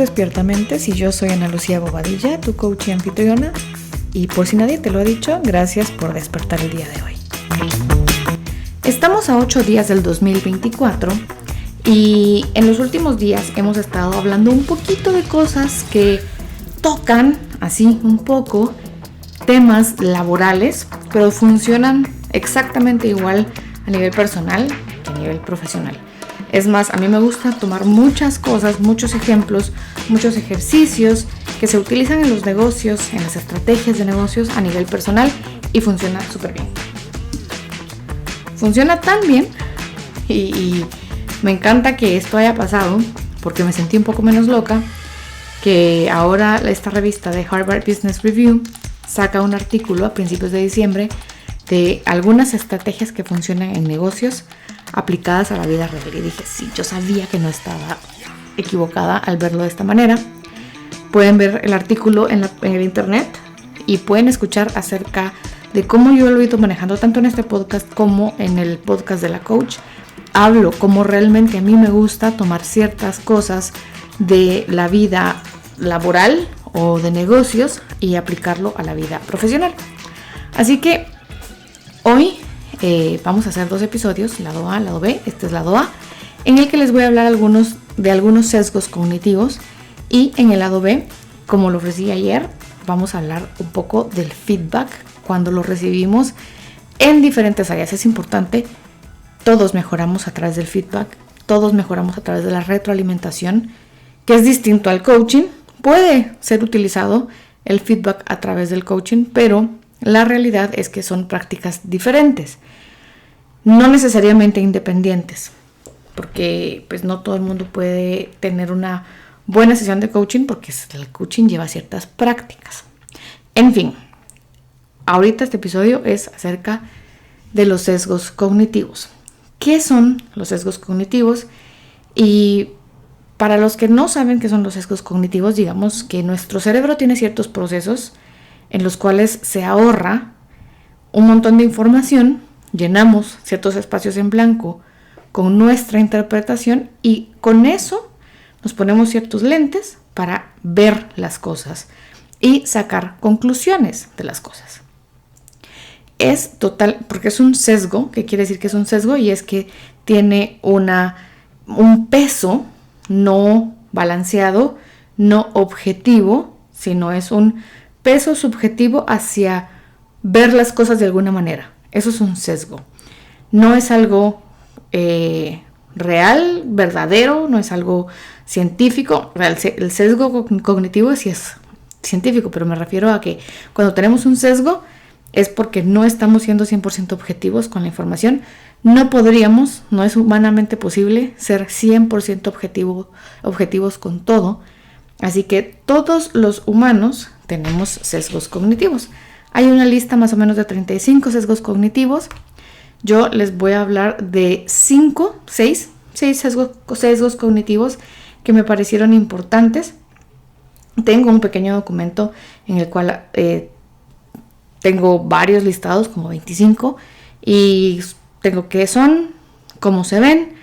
Despierta Mentes y yo soy Ana Lucía Bobadilla, tu coach y anfitriona. Y por si nadie te lo ha dicho, gracias por despertar el día de hoy. Estamos a 8 días del 2024 y en los últimos días hemos estado hablando un poquito de cosas que tocan, así un poco, temas laborales, pero funcionan exactamente igual a nivel personal que a nivel profesional. Es más, a mí me gusta tomar muchas cosas, muchos ejemplos, muchos ejercicios que se utilizan en los negocios, en las estrategias de negocios a nivel personal y funciona súper bien. Funciona tan bien y me encanta que esto haya pasado porque me sentí un poco menos loca que ahora esta revista de Harvard Business Review saca un artículo a principios de diciembre de algunas estrategias que funcionan en negocios aplicadas a la vida real. Y dije, sí, yo sabía que no estaba equivocada al verlo de esta manera. Pueden ver el artículo en el internet y pueden escuchar acerca de cómo yo lo he ido manejando tanto en este podcast como en el podcast de la coach. Hablo cómo realmente a mí me gusta tomar ciertas cosas de la vida laboral o de negocios y aplicarlo a la vida profesional. Así que hoy vamos a hacer 2 episodios, lado A, lado B. Este es lado A, en el que les voy a hablar de algunos sesgos cognitivos. Y en el lado B, como lo ofrecí ayer, vamos a hablar un poco del feedback cuando lo recibimos en diferentes áreas. Es importante, todos mejoramos a través del feedback, todos mejoramos a través de la retroalimentación, que es distinto al coaching. Puede ser utilizado el feedback a través del coaching, pero la realidad es que son prácticas diferentes, no necesariamente independientes, porque pues no todo el mundo puede tener una buena sesión de coaching porque el coaching lleva ciertas prácticas. En fin, ahorita este episodio es acerca de los sesgos cognitivos. ¿Qué son los sesgos cognitivos? Y para los que no saben qué son los sesgos cognitivos, digamos que nuestro cerebro tiene ciertos procesos en los cuales se ahorra un montón de información, llenamos ciertos espacios en blanco con nuestra interpretación y con eso nos ponemos ciertos lentes para ver las cosas y sacar conclusiones de las cosas. Es total, porque es un sesgo. ¿Qué quiere decir que es un sesgo? Y es que tiene un peso no balanceado, no objetivo, sino es un peso subjetivo hacia ver las cosas de alguna manera. Eso es un sesgo. No es algo real, verdadero, no es algo científico. El sesgo cognitivo sí es científico, pero me refiero a que cuando tenemos un sesgo es porque no estamos siendo 100% objetivos con la información. No podríamos, no es humanamente posible ser 100% objetivos con todo. Así que todos los humanos tenemos sesgos cognitivos. Hay una lista más o menos de 35 sesgos cognitivos. Yo les voy a hablar de 6 sesgos cognitivos que me parecieron importantes. Tengo un pequeño documento en el cual tengo varios listados, como 25, y tengo qué son, cómo se ven,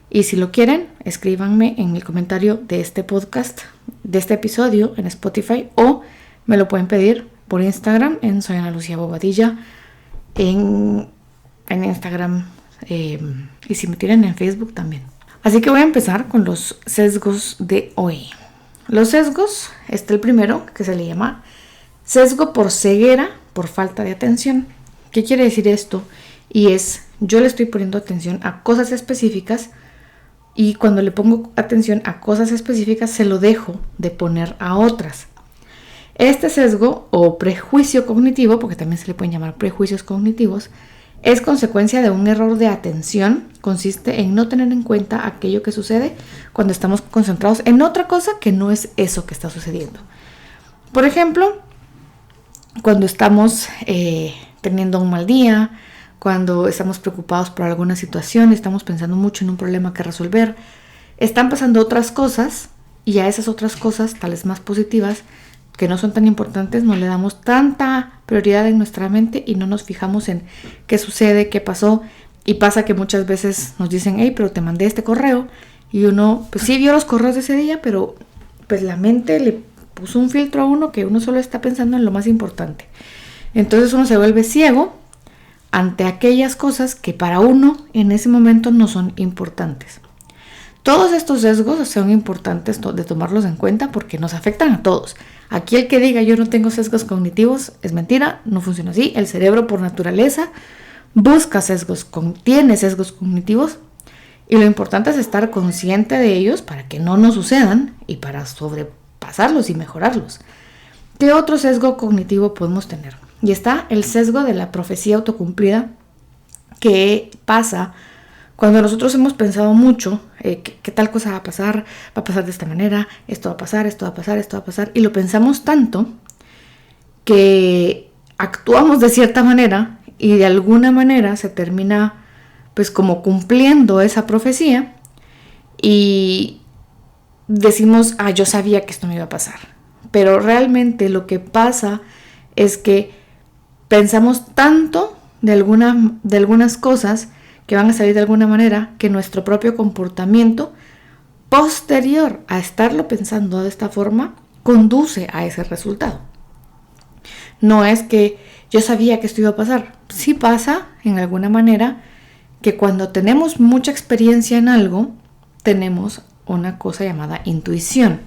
y si lo quieren, escríbanme en el comentario de este podcast, de este episodio en Spotify, o me lo pueden pedir por Instagram en Soy Ana Lucía Bobadilla en Instagram, y si me tienen en Facebook también. Así que voy a empezar con los sesgos de hoy. Los sesgos, el primero que se le llama sesgo por ceguera por falta de atención. ¿Qué quiere decir esto? Y es, yo le estoy poniendo atención a cosas específicas y cuando le pongo atención a cosas específicas se lo dejo de poner a otras. Este sesgo o prejuicio cognitivo, porque también se le pueden llamar prejuicios cognitivos, es consecuencia de un error de atención. Consiste en no tener en cuenta aquello que sucede cuando estamos concentrados en otra cosa que no es eso que está sucediendo. Por ejemplo, cuando estamos teniendo un mal día, cuando estamos preocupados por alguna situación, estamos pensando mucho en un problema que resolver, están pasando otras cosas y a esas otras cosas, tales más positivas, que no son tan importantes, no le damos tanta prioridad en nuestra mente y no nos fijamos en qué sucede, qué pasó. Y pasa que muchas veces nos dicen, hey, pero te mandé este correo. Y uno, pues sí vio los correos de ese día, pero pues la mente le puso un filtro a uno que uno solo está pensando en lo más importante. Entonces uno se vuelve ciego ante aquellas cosas que para uno en ese momento no son importantes. Todos estos sesgos son importantes de tomarlos en cuenta porque nos afectan a todos. Aquí el que diga yo no tengo sesgos cognitivos es mentira, no funciona así. El cerebro por naturaleza tiene sesgos cognitivos y lo importante es estar consciente de ellos para que no nos sucedan y para sobrepasarlos y mejorarlos. ¿Qué otro sesgo cognitivo podemos tener? Y está el sesgo de la profecía autocumplida, que pasa cuando nosotros hemos pensado mucho que tal cosa va a pasar de esta manera, esto va a pasar, esto va a pasar, esto va a pasar, y lo pensamos tanto que actuamos de cierta manera y de alguna manera se termina pues como cumpliendo esa profecía y decimos, yo sabía que esto me iba a pasar. Pero realmente lo que pasa es que pensamos tanto de algunas cosas que van a salir de alguna manera que nuestro propio comportamiento posterior a estarlo pensando de esta forma conduce a ese resultado. No es que yo sabía que esto iba a pasar. Sí pasa en alguna manera que cuando tenemos mucha experiencia en algo, tenemos una cosa llamada intuición,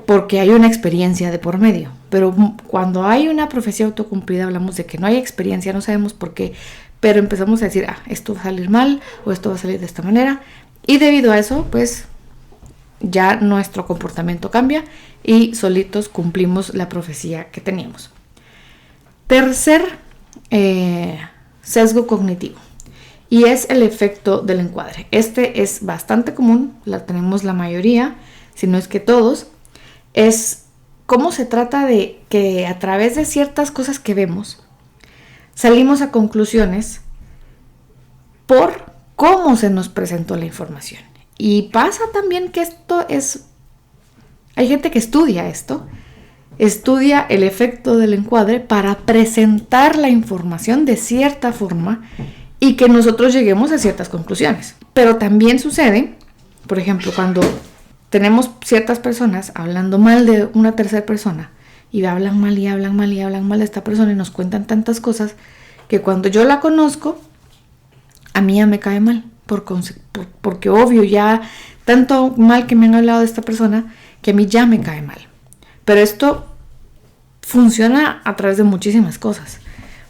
porque hay una experiencia de por medio. Pero cuando hay una profecía autocumplida, hablamos de que no hay experiencia, no sabemos por qué, pero empezamos a decir, esto va a salir mal o esto va a salir de esta manera, y debido a eso, pues ya nuestro comportamiento cambia y solitos cumplimos la profecía que teníamos. Tercer sesgo cognitivo, y es el efecto del encuadre. Este es bastante común, la tenemos la mayoría, si no es que todos. Es cómo se trata de que a través de ciertas cosas que vemos, salimos a conclusiones por cómo se nos presentó la información. Y pasa también que hay gente que estudia esto, estudia el efecto del encuadre para presentar la información de cierta forma y que nosotros lleguemos a ciertas conclusiones. Pero también sucede, por ejemplo, cuando tenemos ciertas personas hablando mal de una tercera persona y hablan mal y hablan mal y hablan mal de esta persona y nos cuentan tantas cosas que cuando yo la conozco, a mí ya me cae mal, porque obvio ya tanto mal que me han hablado de esta persona que a mí ya me cae mal. Pero esto funciona a través de muchísimas cosas.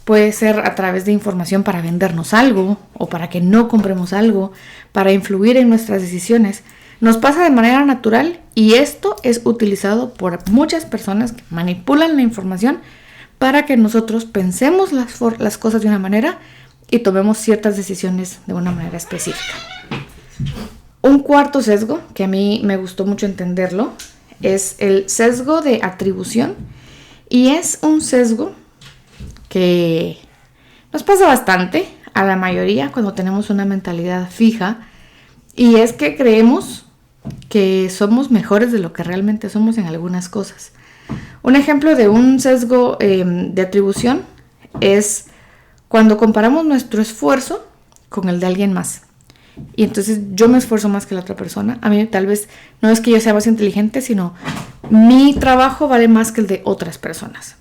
Puede ser a través de información para vendernos algo o para que no compremos algo, para influir en nuestras decisiones. Nos pasa de manera natural y esto es utilizado por muchas personas que manipulan la información para que nosotros pensemos las cosas de una manera y tomemos ciertas decisiones de una manera específica. Un cuarto sesgo, que a mí me gustó mucho entenderlo, es el sesgo de atribución, y es un sesgo que nos pasa bastante a la mayoría cuando tenemos una mentalidad fija, y es que creemos que somos mejores de lo que realmente somos en algunas cosas. Un ejemplo de un sesgo de atribución es cuando comparamos nuestro esfuerzo con el de alguien más. Y entonces yo me esfuerzo más que la otra persona. A mí tal vez no es que yo sea más inteligente, sino mi trabajo vale más que el de otras personas.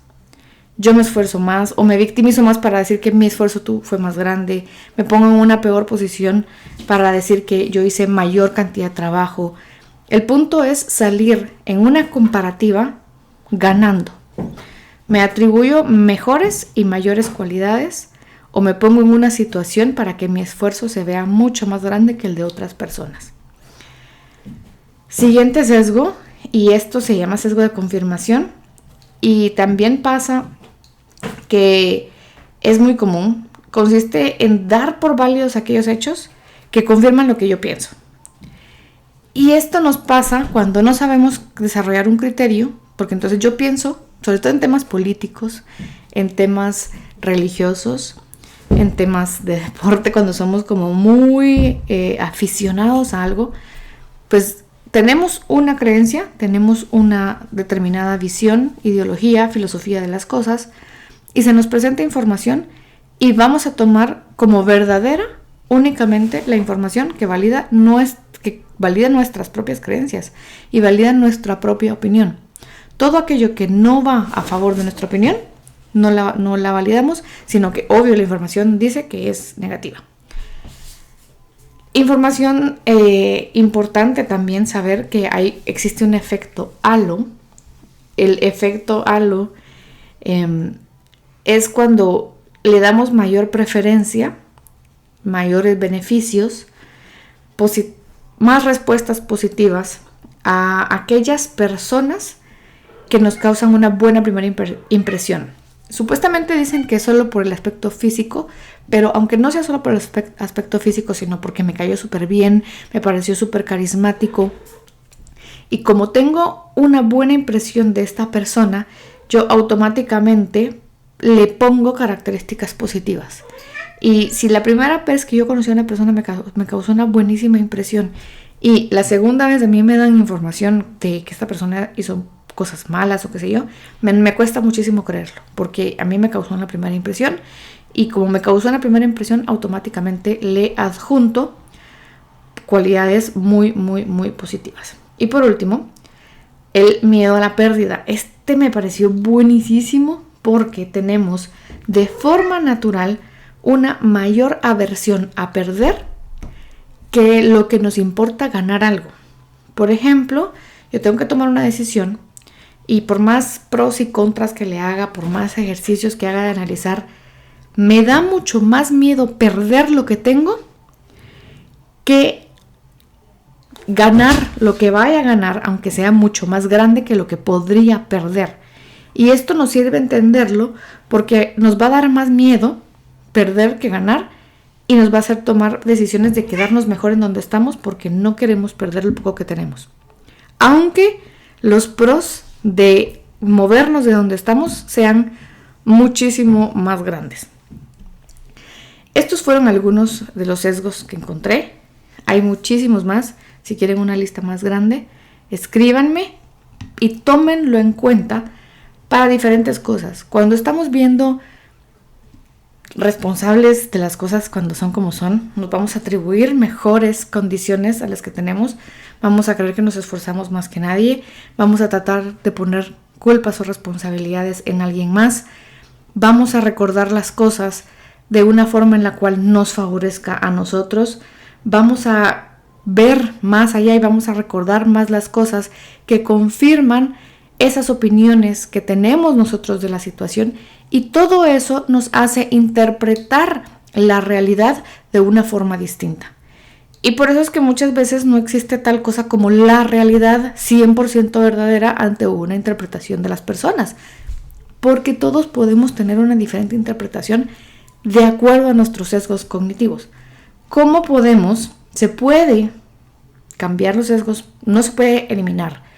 Yo me esfuerzo más o me victimizo más para decir que mi esfuerzo fue más grande. Me pongo en una peor posición para decir que yo hice mayor cantidad de trabajo. El punto es salir en una comparativa ganando. Me atribuyo mejores y mayores cualidades o me pongo en una situación para que mi esfuerzo se vea mucho más grande que el de otras personas. Siguiente sesgo, y esto se llama sesgo de confirmación, y también pasa que es muy común, consiste en dar por válidos aquellos hechos que confirman lo que yo pienso. Y esto nos pasa cuando no sabemos desarrollar un criterio, porque entonces yo pienso, sobre todo en temas políticos, en temas religiosos, en temas de deporte, cuando somos como muy aficionados a algo, pues tenemos una creencia, tenemos una determinada visión, ideología, filosofía de las cosas, y se nos presenta información y vamos a tomar como verdadera únicamente la información que valida nuestras propias creencias y valida nuestra propia opinión. Todo aquello que no va a favor de nuestra opinión, no la validamos, sino que obvio la información dice que es negativa. Información importante también saber que existe un efecto halo. El efecto halo es cuando le damos mayor preferencia, mayores beneficios, más respuestas positivas a aquellas personas que nos causan una buena primera impresión. Supuestamente dicen que es solo por el aspecto físico, pero aunque no sea solo por el aspecto físico, sino porque me cayó súper bien, me pareció súper carismático. Y como tengo una buena impresión de esta persona, yo automáticamente le pongo características positivas. Y si la primera vez que yo conocí a una persona me causó una buenísima impresión, y la segunda vez a mí me dan información de que esta persona hizo cosas malas o qué sé yo, me cuesta muchísimo creerlo, porque a mí me causó una primera impresión, y como me causó una primera impresión, automáticamente le adjunto cualidades muy, muy, muy positivas. Y por último, el miedo a la pérdida. Este me pareció buenísimo porque tenemos de forma natural una mayor aversión a perder que lo que nos importa ganar algo. Por ejemplo, yo tengo que tomar una decisión y por más pros y contras que le haga, por más ejercicios que haga de analizar, me da mucho más miedo perder lo que tengo que ganar lo que vaya a ganar, aunque sea mucho más grande que lo que podría perder. Y esto nos sirve a entenderlo porque nos va a dar más miedo perder que ganar, y nos va a hacer tomar decisiones de quedarnos mejor en donde estamos porque no queremos perder el poco que tenemos. Aunque los pros de movernos de donde estamos sean muchísimo más grandes. Estos fueron algunos de los sesgos que encontré. Hay muchísimos más. Si quieren una lista más grande, escríbanme y tómenlo en cuenta para diferentes cosas. Cuando estamos viendo responsables de las cosas cuando son como son, nos vamos a atribuir mejores condiciones a las que tenemos, vamos a creer que nos esforzamos más que nadie, vamos a tratar de poner culpas o responsabilidades en alguien más, vamos a recordar las cosas de una forma en la cual nos favorezca a nosotros, vamos a ver más allá y vamos a recordar más las cosas que confirman esas opiniones que tenemos nosotros de la situación, y todo eso nos hace interpretar la realidad de una forma distinta. Y por eso es que muchas veces no existe tal cosa como la realidad 100% verdadera ante una interpretación de las personas, porque todos podemos tener una diferente interpretación de acuerdo a nuestros sesgos cognitivos. ¿Cómo podemos? Se puede cambiar los sesgos, no se puede eliminar.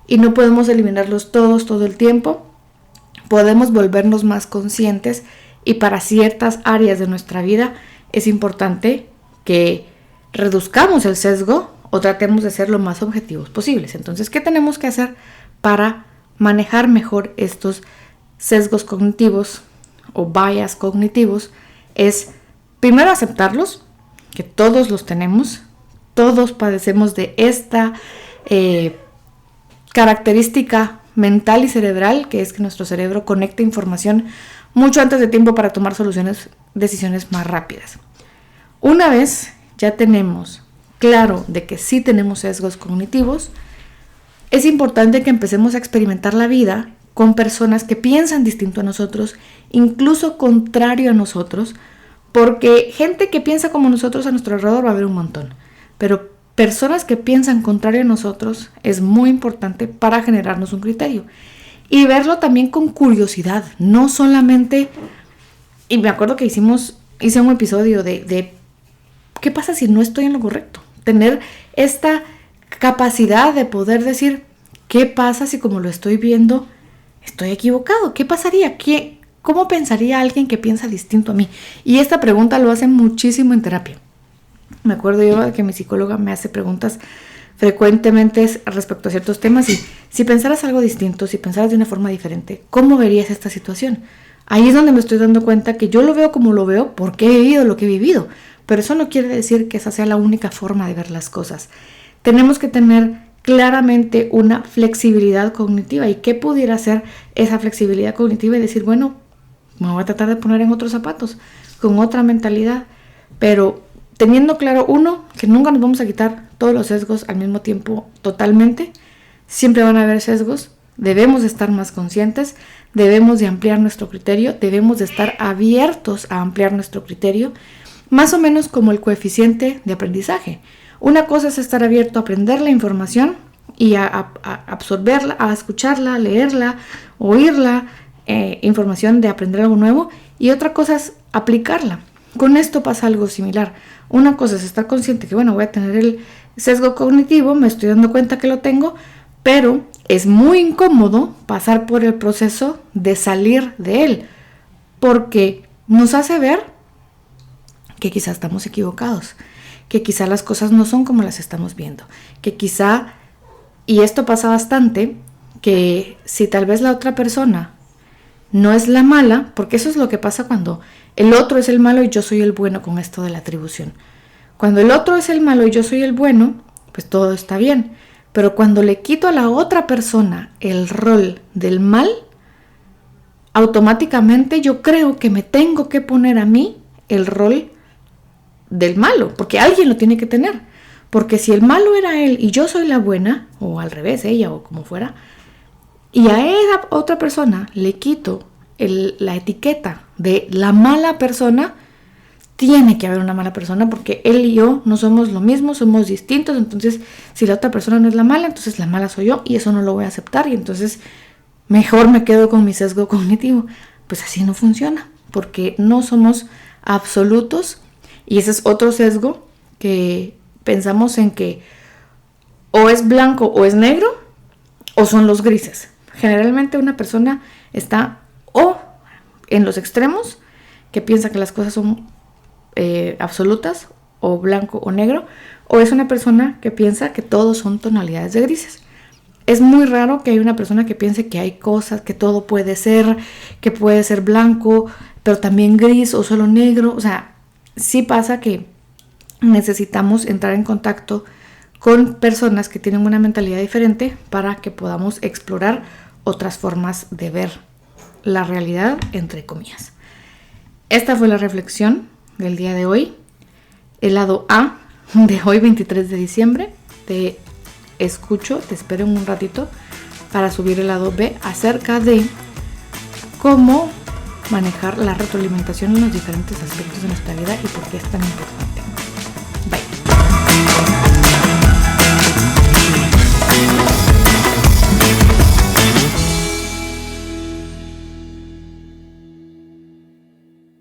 Y no podemos eliminarlos todos todo el tiempo. Podemos volvernos más conscientes, y para ciertas áreas de nuestra vida es importante que reduzcamos el sesgo o tratemos de ser lo más objetivos posibles. Entonces, ¿qué tenemos que hacer para manejar mejor estos sesgos cognitivos o bias cognitivos? Es primero aceptarlos, que todos los tenemos, todos padecemos de esta característica mental y cerebral, que es que nuestro cerebro conecta información mucho antes de tiempo para tomar decisiones más rápidas. Una vez ya tenemos claro de que sí tenemos sesgos cognitivos, es importante que empecemos a experimentar la vida con personas que piensan distinto a nosotros, incluso contrario a nosotros, porque gente que piensa como nosotros a nuestro alrededor va a haber un montón, pero personas que piensan contrario a nosotros es muy importante para generarnos un criterio y verlo también con curiosidad, no solamente. Y me acuerdo que hice un episodio de ¿qué pasa si no estoy en lo correcto? Tener esta capacidad de poder decir, ¿qué pasa si como lo estoy viendo estoy equivocado? ¿Qué pasaría? ¿Cómo pensaría alguien que piensa distinto a mí? Y esta pregunta lo hacen muchísimo en terapia. Me acuerdo yo de que mi psicóloga me hace preguntas frecuentemente respecto a ciertos temas, y si pensaras algo distinto, si pensaras de una forma diferente, ¿cómo verías esta situación? Ahí es donde me estoy dando cuenta que yo lo veo como lo veo porque he vivido lo que he vivido, pero eso no quiere decir que esa sea la única forma de ver las cosas. Tenemos que tener claramente una flexibilidad cognitiva. ¿Y qué pudiera ser esa flexibilidad cognitiva? Y decir, bueno, me voy a tratar de poner en otros zapatos, con otra mentalidad, pero teniendo claro, uno, que nunca nos vamos a quitar todos los sesgos al mismo tiempo totalmente. Siempre van a haber sesgos. Debemos de estar más conscientes, debemos de ampliar nuestro criterio, debemos de estar abiertos a ampliar nuestro criterio, más o menos como el coeficiente de aprendizaje. Una cosa es estar abierto a aprender la información y a absorberla, a escucharla, a leerla, oírla, información de aprender algo nuevo, y otra cosa es aplicarla. Con esto pasa algo similar. Una cosa es estar consciente que, bueno, voy a tener el sesgo cognitivo, me estoy dando cuenta que lo tengo, pero es muy incómodo pasar por el proceso de salir de él, porque nos hace ver que quizá estamos equivocados, que quizá las cosas no son como las estamos viendo, que quizá, y esto pasa bastante, que si tal vez la otra persona no es la mala, porque eso es lo que pasa cuando el otro es el malo y yo soy el bueno, con esto de la atribución. Cuando el otro es el malo y yo soy el bueno, pues todo está bien. Pero cuando le quito a la otra persona el rol del mal, automáticamente yo creo que me tengo que poner a mí el rol del malo, porque alguien lo tiene que tener. Porque si el malo era él y yo soy la buena, o al revés, ella o como fuera, y a esa otra persona le quito la etiqueta de la mala persona, tiene que haber una mala persona, porque él y yo no somos lo mismo, somos distintos. Entonces, si la otra persona no es la mala, entonces la mala soy yo, y eso no lo voy a aceptar, y entonces mejor me quedo con mi sesgo cognitivo. Pues así no funciona, porque no somos absolutos, y ese es otro sesgo, que pensamos en que o es blanco o es negro, o son los grises. Generalmente una persona está o en los extremos, que piensa que las cosas son absolutas, o blanco o negro, o es una persona que piensa que todos son tonalidades de grises. Es muy raro que haya una persona que piense que hay cosas, que todo puede ser, que puede ser blanco, pero también gris o solo negro. O sea, sí pasa que necesitamos entrar en contacto con personas que tienen una mentalidad diferente para que podamos explorar otras formas de ver la realidad, entre comillas. Esta fue la reflexión del día de hoy. El lado A de hoy, 23 de diciembre. Te escucho, te espero en un ratito para subir el lado B acerca de cómo manejar la retroalimentación en los diferentes aspectos de nuestra vida y por qué es tan importante.